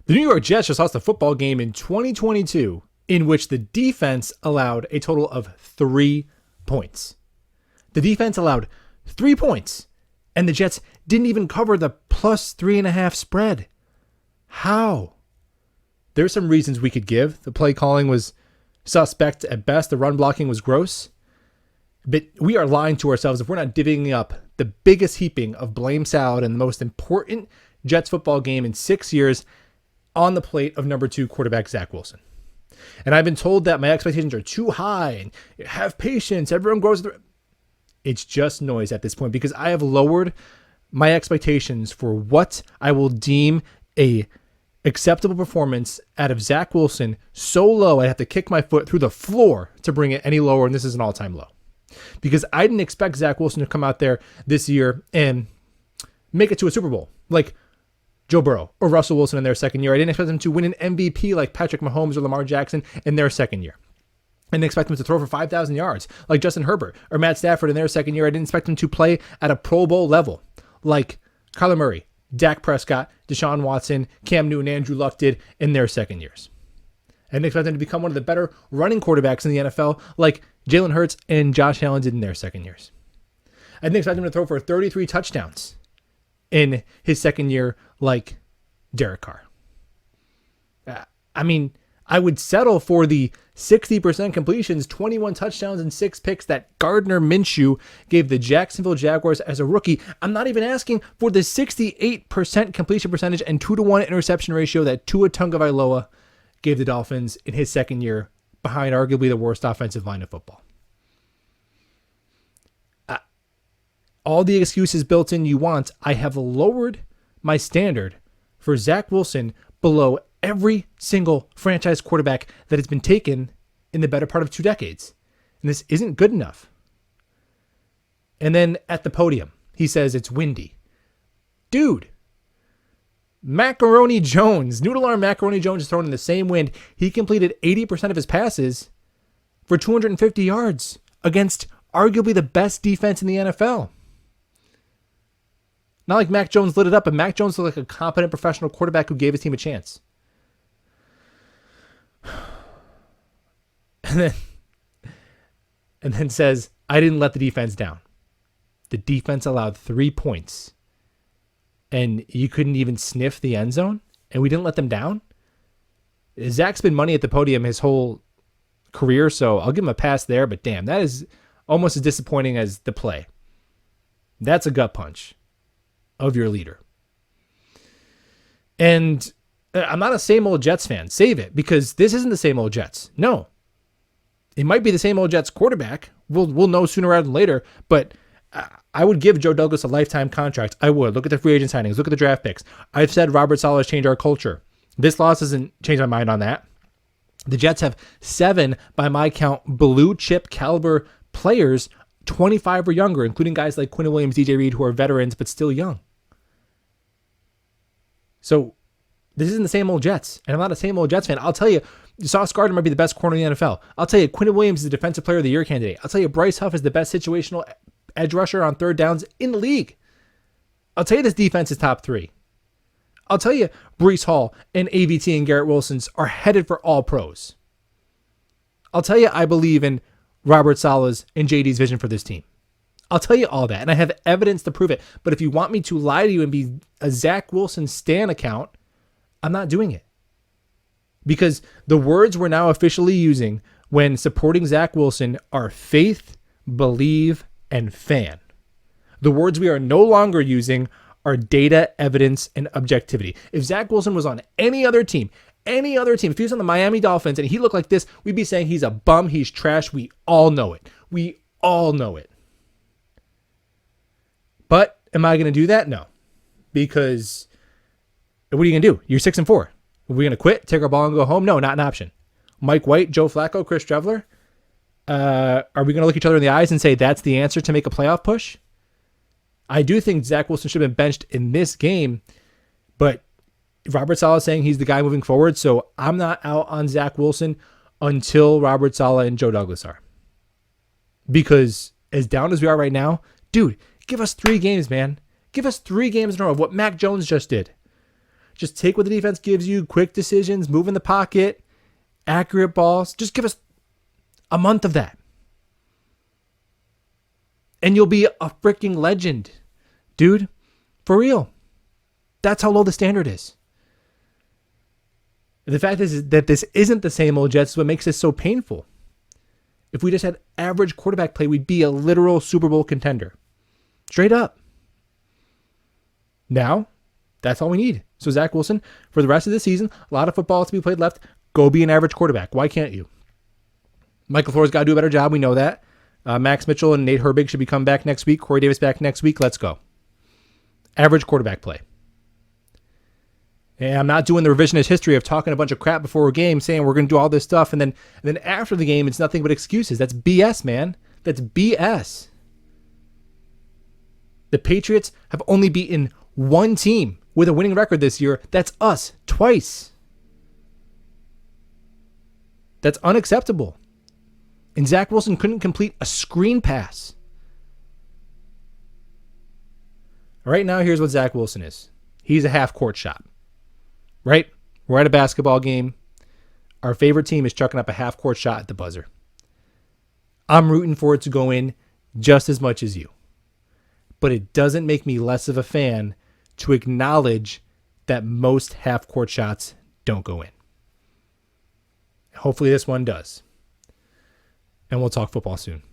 The New York Jets just lost a football game in 2022 in which the defense allowed a total of 3 points. The defense allowed 3 points, and the Jets didn't even cover the plus 3.5 spread. How? There's some reasons we could give. The play calling was suspect at best. The run blocking was gross. But we are lying to ourselves if we're not divvying up the biggest heaping of blame salad in the most important Jets football game in 6 years on the plate of number 2 quarterback Zach Wilson. And I've been told that my expectations are too high and have patience. Everyone grows. It's just noise at this point because I have lowered my expectations for what I will deem a acceptable performance out of Zach Wilson so low I have to kick my foot through the floor to bring it any lower, and this is an all-time low. Because I didn't expect Zach Wilson to come out there this year and make it to a Super Bowl like Joe Burrow or Russell Wilson in their second year. I didn't expect them to win an MVP like Patrick Mahomes or Lamar Jackson in their second year. I didn't expect them to throw for 5,000 yards like Justin Herbert or Matt Stafford in their second year. I didn't expect them to play at a Pro Bowl level like Kyler Murray, Dak Prescott, Deshaun Watson, Cam Newton, Andrew Luck did in their second years. I didn't expect them to become one of the better running quarterbacks in the NFL like Jalen Hurts and Josh Allen did in their second years. I didn't expect him to throw for 33 touchdowns in his second year like Derek Carr. I would settle for the 60% completions, 21 touchdowns, and 6 picks that Gardner Minshew gave the Jacksonville Jaguars as a rookie. I'm not even asking for the 68% completion percentage and 2-to-1 interception ratio that Tua Tagovailoa gave the Dolphins in his second year behind arguably the worst offensive line of football. All the excuses built in you want, I have lowered my standard for Zach Wilson below every single franchise quarterback that has been taken in the better part of 2 decades. And this isn't good enough. And then at the podium, he says it's windy. Dude, Macaroni Jones, Noodle Arm Macaroni Jones is thrown in the same wind. He completed 80% of his passes for 250 yards against arguably the best defense in the NFL. Not like Mac Jones lit it up, but Mac Jones looked like a competent professional quarterback who gave his team a chance. And then says, I didn't let the defense down. The defense allowed 3 points. And you couldn't even sniff the end zone? And we didn't let them down? Zach's been money at the podium his whole career, so I'll give him a pass there. But damn, that is almost as disappointing as the play. That's a gut punch of your leader. And I'm not a same old Jets fan. Save it, because this isn't the same old Jets. No. It might be the same old Jets quarterback. We'll know sooner rather than later, but I would give Joe Douglas a lifetime contract. I would. Look at the free agent signings. Look at the draft picks. I've said Robert Saleh has changed our culture. This loss doesn't change my mind on that. The Jets have 7, by my count, blue chip caliber players, 25 or younger, including guys like Quinn Williams, DJ Reed, who are veterans but still young. So this isn't the same old Jets, and I'm not a same old Jets fan. I'll tell you, Sauce Gardner might be the best corner in the NFL. I'll tell you, Quinn Williams is the Defensive Player of the Year candidate. I'll tell you, Bryce Huff is the best situational edge rusher on third downs in the league. I'll tell you, this defense is top 3. I'll tell you, Breece Hall and AVT and Garrett Wilson's are headed for all pros. I'll tell you, I believe in Robert Saleh's and JD's vision for this team. I'll tell you all that, and I have evidence to prove it. But if you want me to lie to you and be a Zach Wilson stan account, I'm not doing it. Because the words we're now officially using when supporting Zach Wilson are faith, believe, and fan. The words we are no longer using are data, evidence, and objectivity. If Zach Wilson was on any other team, if he was on the Miami Dolphins and he looked like this, we'd be saying he's a bum, he's trash. We all know it. We all know it. But am I going to do that? No. Because what are you going to do? You're 6-4. Are we going to quit, take our ball and go home? No, not an option. Mike White, Joe Flacco, Chris Trevler. Are we going to look each other in the eyes and say that's the answer to make a playoff push? I do think Zach Wilson should have been benched in this game, but Robert Saleh is saying he's the guy moving forward, so I'm not out on Zach Wilson until Robert Saleh and Joe Douglas are. Because as down as we are right now, dude, give us 3 games, man. Give us 3 games in a row of what Mac Jones just did. Just take what the defense gives you, quick decisions, move in the pocket, accurate balls. Just give us a month of that. And you'll be a freaking legend, dude. For real. That's how low the standard is. The fact is that this isn't the same old Jets is what makes this so painful. If we just had average quarterback play, we'd be a literal Super Bowl contender. Straight up. Now, that's all we need. So Zach Wilson, for the rest of the season, a lot of football to be played left. Go be an average quarterback. Why can't you? Michael Flores got to do a better job. We know that. Max Mitchell and Nate Herbig should be coming back next week. Corey Davis back next week. Let's go. Average quarterback play. And I'm not doing the revisionist history of talking a bunch of crap before a game, saying we're going to do all this stuff, and then after the game, it's nothing but excuses. That's BS, man. That's BS. The Patriots have only beaten one team with a winning record this year. That's us, twice. That's unacceptable. And Zach Wilson couldn't complete a screen pass. Right now, here's what Zach Wilson is. He's a half-court shot. Right? We're at a basketball game. Our favorite team is chucking up a half-court shot at the buzzer. I'm rooting for it to go in just as much as you. But it doesn't make me less of a fan to acknowledge that most half-court shots don't go in. Hopefully this one does. And we'll talk football soon.